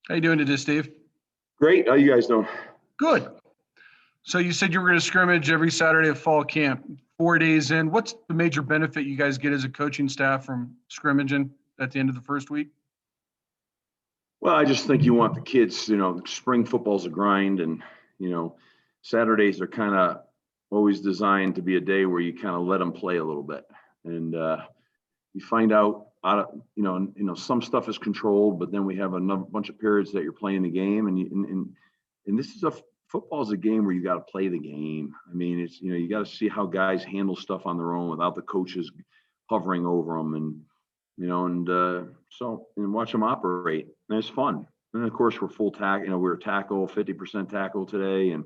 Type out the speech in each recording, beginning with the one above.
How you doing today, Steve? Great. How you guys doing? Good. So you said you were going to scrimmage every Saturday of fall camp, 4 days in. What's the major benefit you guys get as a coaching staff from scrimmaging at the end of the first week? Well, I just think you want the kids, spring football's a grind and, you know, Saturdays are kind of always designed to be a day where you kind of let them play a little bit. And you find out, some stuff is controlled, but then we have a bunch of periods that you're playing the game and this is football is a game where you got to play the game. I mean, it's, you got to see how guys handle stuff on their own without the coaches hovering over them and watch them operate. And it's fun. And of course, we're full tackle. We were tackle, 50% tackle today, and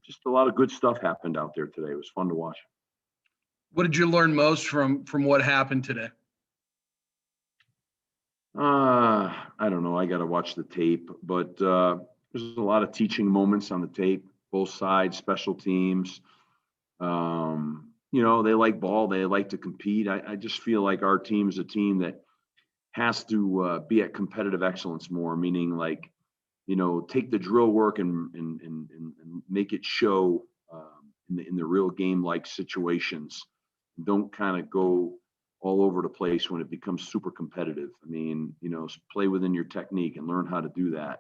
just a lot of good stuff happened out there today. It was fun to watch. What did you learn most from what happened today? I don't know. I got to watch the tape, but there's a lot of teaching moments on the tape, both sides, special teams. They like ball. They like to compete. I just feel like our team is a team that has to be at competitive excellence more, meaning like, take the drill work and make it show in the real game-like situations. Don't kind of go all over the place when it becomes super competitive. I mean, play within your technique and learn how to do that,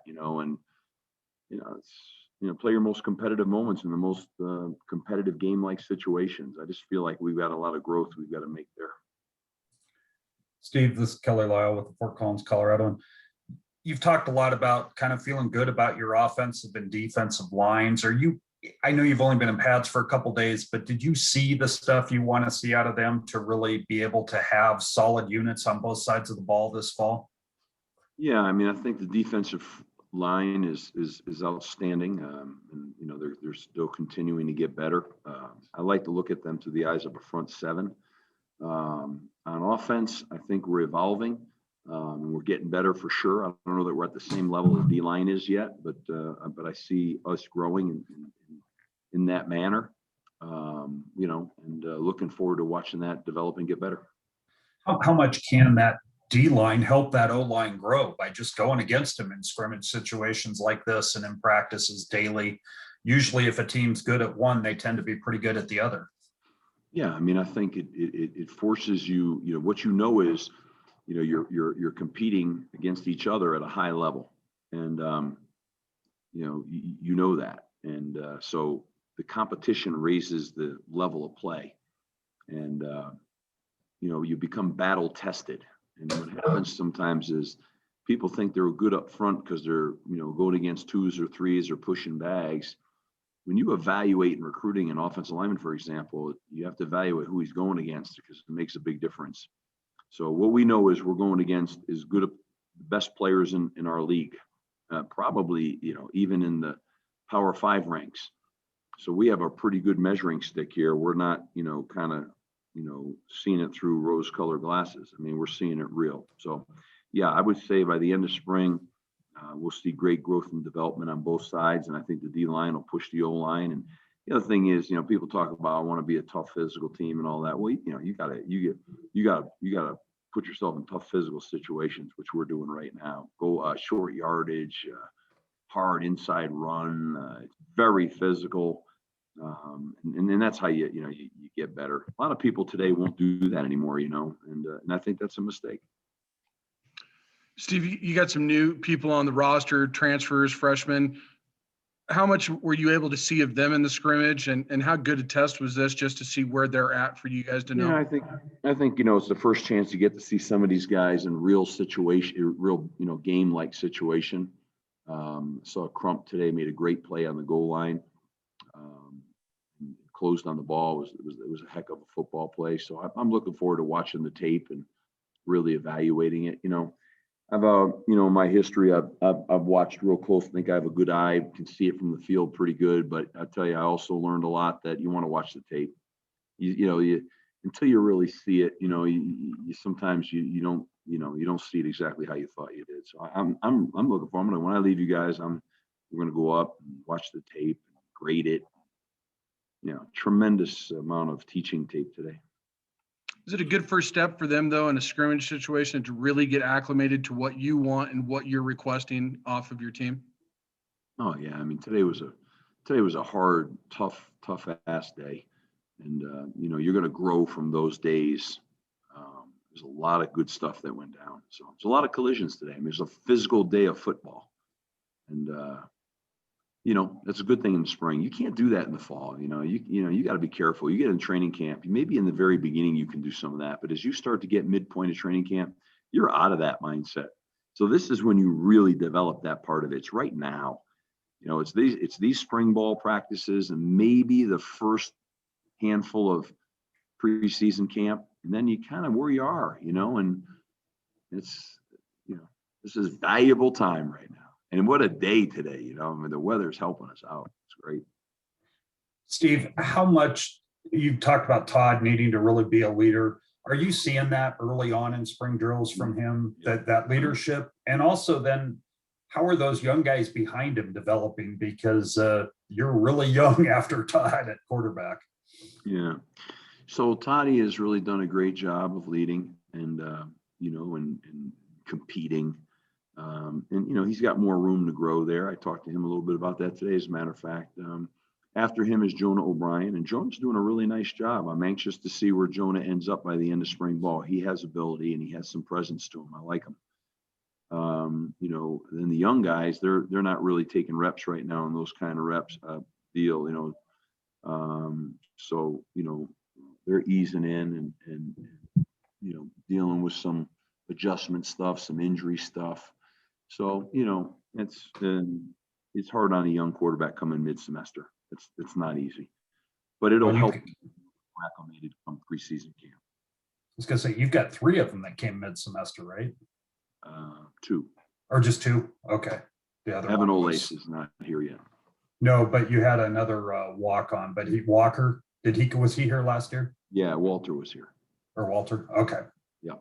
play your most competitive moments in the most competitive game-like situations. I just feel like we've got a lot of growth we've got to make there. Steve, this is Kelly Lyle with the Fort Collins, Colorado. And you've talked a lot about kind of feeling good about your offensive and defensive lines. I know you've only been in pads for a couple days, but did you see the stuff you want to see out of them to really be able to have solid units on both sides of the ball this fall? Yeah, I mean, I think the defensive line is outstanding, and they're still continuing to get better. I like to look at them through the eyes of a front seven. On offense, I think we're evolving. And we're getting better for sure. I don't know that we're at the same level as D-line is yet, but I see us growing in that manner. Looking forward to watching that develop and get better. How much can that D-line help that O-line grow by just going against them in scrimmage situations like this and in practices daily? Usually if a team's good at one, they tend to be pretty good at the other. Yeah, I mean, I think it forces you, what is, you're competing against each other at a high level, and that, and so the competition raises the level of play, and you become battle tested. And what happens sometimes is people think they're good up front because they're going against twos or threes or pushing bags. When you evaluate in recruiting an offensive lineman, for example, you have to evaluate who he's going against because it makes a big difference. So what we know is we're going against is good, the best players in our league, probably, even in the Power 5 ranks. So we have a pretty good measuring stick here. We're not, seeing it through rose-colored glasses. I mean, we're seeing it real. So, yeah, I would say by the end of spring, we'll see great growth and development on both sides, and I think the D-line will push the O-line. And the other thing is, people talk about I want to be a tough physical team and all that. Well, you gotta put yourself in tough physical situations, which we're doing right now. Go short yardage, hard inside run. It's very physical, and that's how you get better. A lot of people today won't do that anymore, and I think that's a mistake. Steve, you got some new people on the roster, transfers, freshmen. How much were you able to see of them in the scrimmage, and how good a test was this just to see where they're at for you guys to know? Yeah, I think it's the first chance you get to see some of these guys in real situation, real game-like situation. Saw Crump today made a great play on the goal line, closed on the ball. It was a heck of a football play. So I'm looking forward to watching the tape and really evaluating it. I've my history, I've watched real close. I think I have a good eye, can see it from the field pretty good. But I tell you, I also learned a lot that you want to watch the tape. You until you really see it, you sometimes you don't see it exactly how you thought you did. So I'm looking forward. When I leave you guys, we're gonna go up and watch the tape, grade it. Tremendous amount of teaching tape today. Is it a good first step for them though in a scrimmage situation to really get acclimated to what you want and what you're requesting off of your team? Oh yeah, I mean today was a hard, tough ass day, and you're going to grow from those days. There's a lot of good stuff that went down. So there's a lot of collisions today. I mean, it's a physical day of football, and that's a good thing in the spring. You can't do that in the fall. You got to be careful. You get in training camp, maybe in the very beginning you can do some of that, but as you start to get midpoint of training camp, you're out of that mindset. So this is when you really develop that part of it. It's right now. It's these spring ball practices and maybe the first handful of preseason camp, and then you kind of where you are, and it's, this is valuable time right now. And what a day today, I mean, the weather's helping us out. It's great. Steve, how much you've talked about Todd needing to really be a leader. Are you seeing that early on in spring drills from him, that leadership? And also then how are those young guys behind him developing? Because you're really young after Todd at quarterback. Yeah. So Toddy has really done a great job of leading and competing. He's got more room to grow there. I talked to him a little bit about that today, as a matter of fact. After him is Jonah O'Brien, and Jonah's doing a really nice job. I'm anxious to see where Jonah ends up by the end of spring ball. He has ability and he has some presence to him. I like him. Then the young guys, they're not really taking reps right now in those kind of reps deal, so they're easing in and dealing with some adjustment stuff, some injury stuff. So it's hard on a young quarterback coming mid-semester. It's not easy, but it'll help acclimated come preseason camp. I was gonna say you've got 3 of them that came mid-semester, right? 2. Or just 2? Okay. The other Evan one Olace is not here yet. No, but you had another walk-on, but Walker, was he here last year? Yeah, Walter was here. Or Walter? Okay. Yeah.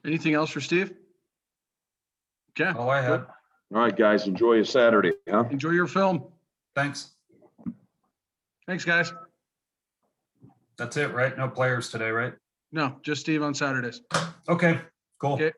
Anything else for Steve? Okay. All I had. All right, guys, enjoy your Saturday, huh? Enjoy your film. Thanks. Thanks, guys. That's it, right? No players today, right? No, just Steve on Saturdays. Okay, cool. Okay.